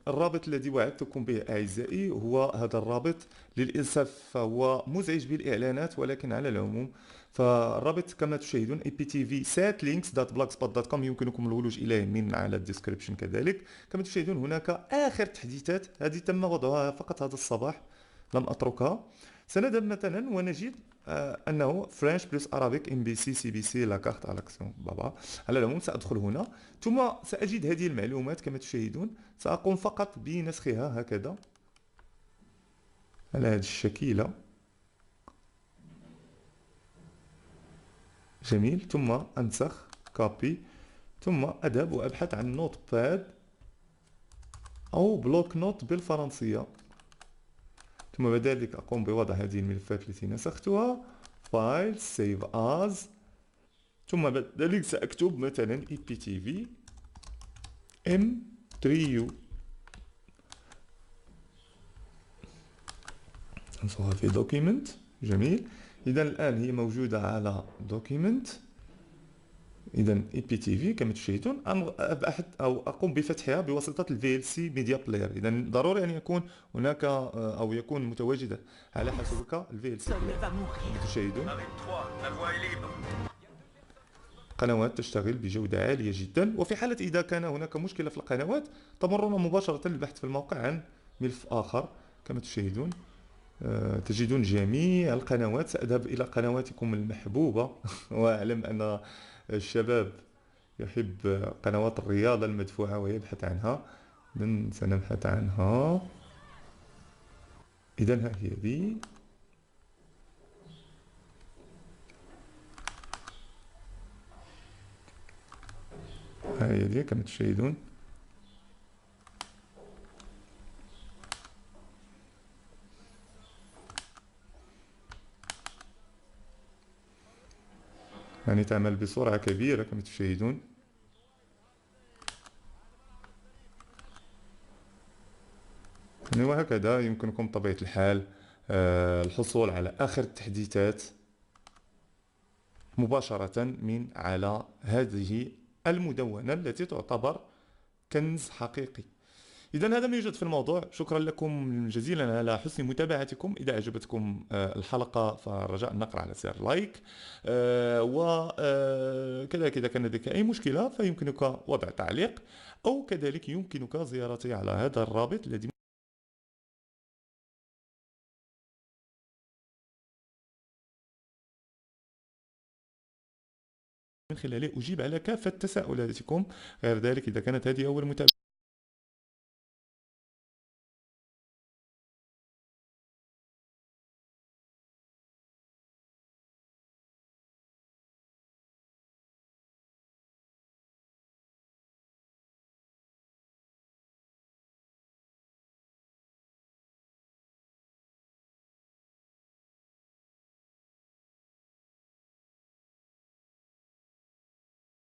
الرابط الذي وعدتكم به أعزائي هو هذا الرابط. للأسف فهو مزعج بالإعلانات، ولكن على العموم فالرابط كما تشاهدون iptv-links.blogspot.com يمكنكم الولوج إليه من على الديسكريبشن. كذلك كما تشاهدون هناك آخر تحديثات، هذه تم وضعها فقط هذا الصباح، لم أتركها. سنذهب مثلا ونجد أنه فرنش بلس أرابيك ام بي سي سي بي سي لاكارت ألاكسيون بابا. على العموم سأدخل هنا ثم سأجد هذه المعلومات كما تشاهدون. سأقوم فقط بنسخها هكذا على هذه الشكيلة. جميل. ثم أنسخ كوبي، ثم أذهب وأبحث عن نوت باد أو بلوك نوت بالفرنسية، ثم بعد ذلك أقوم بوضع هذه الملفات التي نسختها فايل سيف از، ثم بعد ذلك سأكتب مثلا iptv m3u، ننسخها في دوكيمنت. جميل. إذا الآن هي موجودة على دوكيمنت. إذا iptv كما تشاهدون أبحث أو أقوم بفتحها بواسطة VLC ميديا بلاير. إذا ضروري أن يكون هناك أو يكون متواجد على حاسوبك VLC بلاير كما تشاهدون. قنوات تشتغل بجودة عالية جدا، وفي حالة إذا كان هناك مشكلة في القنوات تمرون مباشرة للبحث في الموقع عن ملف آخر كما تشاهدون. تجدون جميع القنوات. سأذهب إلى قنواتكم المحبوبة وأعلم أن الشباب يحب قنوات الرياضة المدفوعة ويبحث عنها. إذن سنبحث عنها. إذن ها هي ذي. ها هي ذي كما تشاهدون. يعني تعمل بسرعة كبيرة كما تشاهدون. يعني وهكذا يمكنكم بطبيعة الحال الحصول على آخر التحديثات مباشرة من على هذه المدونة التي تعتبر كنز حقيقي. إذا هذا ما يوجد في الموضوع. شكرا لكم جزيلا على حسن متابعتكم. إذا أعجبتكم الحلقة فرجاء النقر على زر لايك، وكذلك إذا كان لديك أي مشكلة فيمكنك وضع تعليق، أو كذلك يمكنك زيارتي على هذا الرابط الذي من خلاله أجيب على كافة تساؤلاتكم. غير ذلك إذا كانت هذه أول متابعة